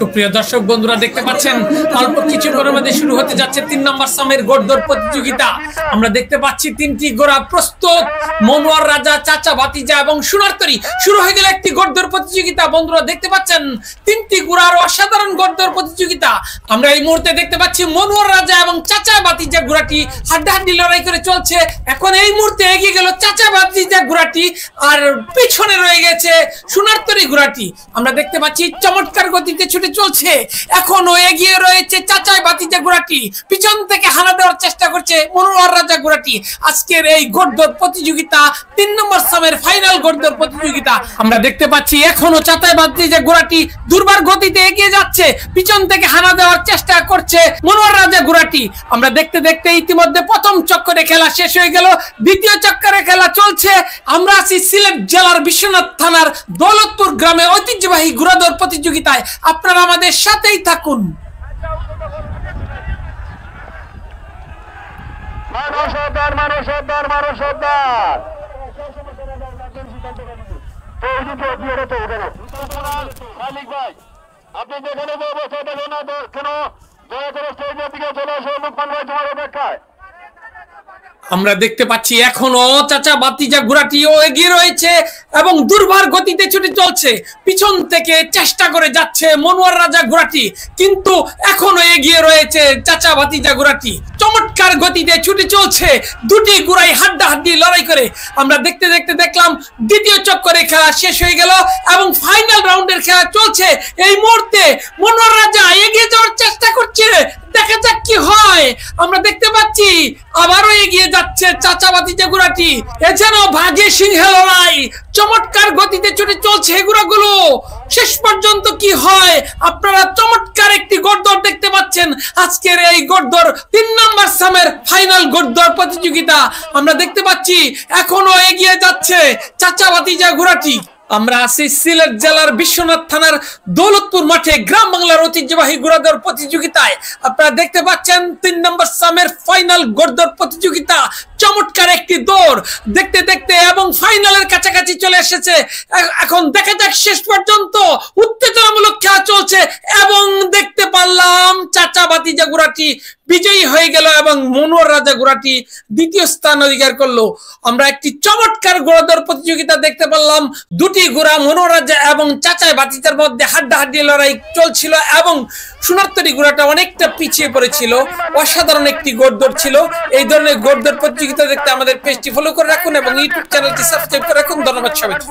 সুপ্রিয় দর্শক বন্ধুরা দেখতে পাচ্ছেন অল্প কিছুক্ষণের মধ্যে শুরু হতে যাচ্ছে ৩ নম্বর সামের ঘোড়দৌড় প্রতিযোগিতা। আমরা দেখতে পাচ্ছি ৩টি ঘোড়া প্রস্তুত, মনোয়ার রাজা, চাচা ভাতিজা এবং সোনারতরী। শুরু হয়ে গেল একটি ঘোড়দৌড় প্রতিযোগিতা। বন্ধুরা দেখতে পাচ্ছেন ৩টি ঘোড়ার অসাধারণ ঘোড়দৌড় প্রতিযোগিতা। আমরা এই মুহূর্তে দেখতে পাচ্ছি মনোয়ার রাজা এবং চাচা ভাতিজা ঘোড়াটি হাড্ডাহাড্ডি লড়াই করে চলছে। এখন এই মুহূর্তে এগিয়ে গেল চাচা ভাতিজা ঘোড়াটি আর পিছনে রয়ে গেছে সোনারতরী ঘোড়াটি। আমরা দেখতে পাচ্ছি চমৎকার গতিতে ছুটে চলছে। এখনো এগিয়ে রয়েছে চাচা ভাতিজা ঘোড়াটি, পিছন থেকে হানা দেওয়ার চেষ্টা করছে মনোয়ার রাজা ঘোড়াটি। আজকের এই ঘোড়দৌড় প্রতিযোগিতা ৩ নম্বর সামের ফাইনাল ঘোড়দৌড় প্রতিযোগিতা। আমরা দেখতে পাচ্ছি এখনো চাচা ভাতিজা ঘোড়াটি দুর্বার গতিতে এগিয়ে যাচ্ছে, পিছন থেকে হানা দেওয়ার চেষ্টা করছে মনোয়ার রাজা ঘোড়াটি। আমরা দেখতে দেখতে ইতিমধ্যে প্রথম চক্করে খেলা শেষ হয়ে গেল, দ্বিতীয় চক্করে খেলা চলছে। আমরা আছি সিলেট জেলার বিশ্বনাথ থানার দৌলতপুর গ্রামে ঐতিহ্যবাহী ঘোড়দৌড় প্রতিযোগিতায়। আপনারা আমাদের সাথেই থাকুন। আপনি যেখানে কেন দয়া করে স্টেজের দিকে চলে আসুন, তোমার অপেক্ষায়। আমরা দেখতে পাচ্ছি এখনো চাচা ভাতিজা ঘোড়াটিও এগিয়ে রয়েছে এবং দুর্বার গতিতে ছুটে চলছে। পিছন থেকে চেষ্টা করে যাচ্ছে মনোয়ার রাজা ঘোড়াটি, কিন্তু এখনো এগিয়ে রয়েছে চাচা ভাতিজা ঘোড়াটি। চমৎকার গতিতে ছুটে চলছে দুটি ঘোড়াই হাড্ডাহাড্ডি লড়াই করে। আমরা দেখতে দেখতে দেখলাম দ্বিতীয় চক্করে খেলা শেষ হয়ে গেল এবং ফাইনাল রাউন্ডের খেলা চলছে। এই মুহূর্তে মনোয়ার রাজা এগিয়ে যাওয়ার চেষ্টা করছে, দেখা যাক কি হয়। আমরা দেখতে পাচ্ছি আবারও এগিয়ে যাচ্ছে চাচা ভাতিজা ঘোড়াটি। এ যেন ভাগে সিংহে লড়াই, চমৎকার গতিতে ছুটে চলছে ঘোড়াগুলো। শেষ পর্যন্ত কি হয় আপনারা চমৎকার একটি ঘোড়দৌড় দেখতে পাচ্ছেন। আজকের এই ঘোড়দৌড় ৩ নম্বর সামের ফাইনাল ঘোড়দৌড় প্রতিযোগিতা। আমরা দেখতে পাচ্ছি এখনো এগিয়ে যাচ্ছে চাচা ভাতিজা ঘোড়াটি। আমরা আছি সিলেট জেলার বিশ্বনাথ থানার দৌলতপুর মাঠে গ্রাম বাংলার ঐতিহ্যবাহী ঘোড়দৌড় প্রতিযোগিতায়। আপনারা দেখতে পাচ্ছেন ৩ নম্বর সামের ফাইনাল ঘোড়দৌড় প্রতিযোগিতা। চমৎকার একটি দৌড় দেখতে দেখতে এবং ফাইনালের কাছাকাছি চলে এসেছে। এখন দেখা যাক শেষ পর্যন্ত উত্তেজনামূলক খেলা চলছে এবং দেখতে পারলাম চাচা ভাতিজা ঘোড়াটি বিজয়ী হয়ে গেল এবং মনোয়ার রাজা ঘোড়াটি দ্বিতীয় স্থান অধিকার করলো। আমরা একটি চমৎকার ঘোড়দৌড় প্রতিযোগিতা দেখতে পারলাম। দুটি ঘোড়া মনোয়ার রাজা এবং চাচা ভাতিজার মধ্যে হাড্ডাহাড্ডি লড়াই চলছিল এবং সোনারতরী ঘোড়াটা অনেকটা পিছিয়ে পড়েছিল। অসাধারণ একটি ঘোড়দৌড় ছিল। এই ধরনের ঘোড়দৌড় প্রতিযোগিতা দেখতে আমাদের পেজটি ফলো করে রাখুন এবং ইউটিউব চ্যানেলটি সাবস্ক্রাইব করে রাখুন। ধন্যবাদ সবাইকে।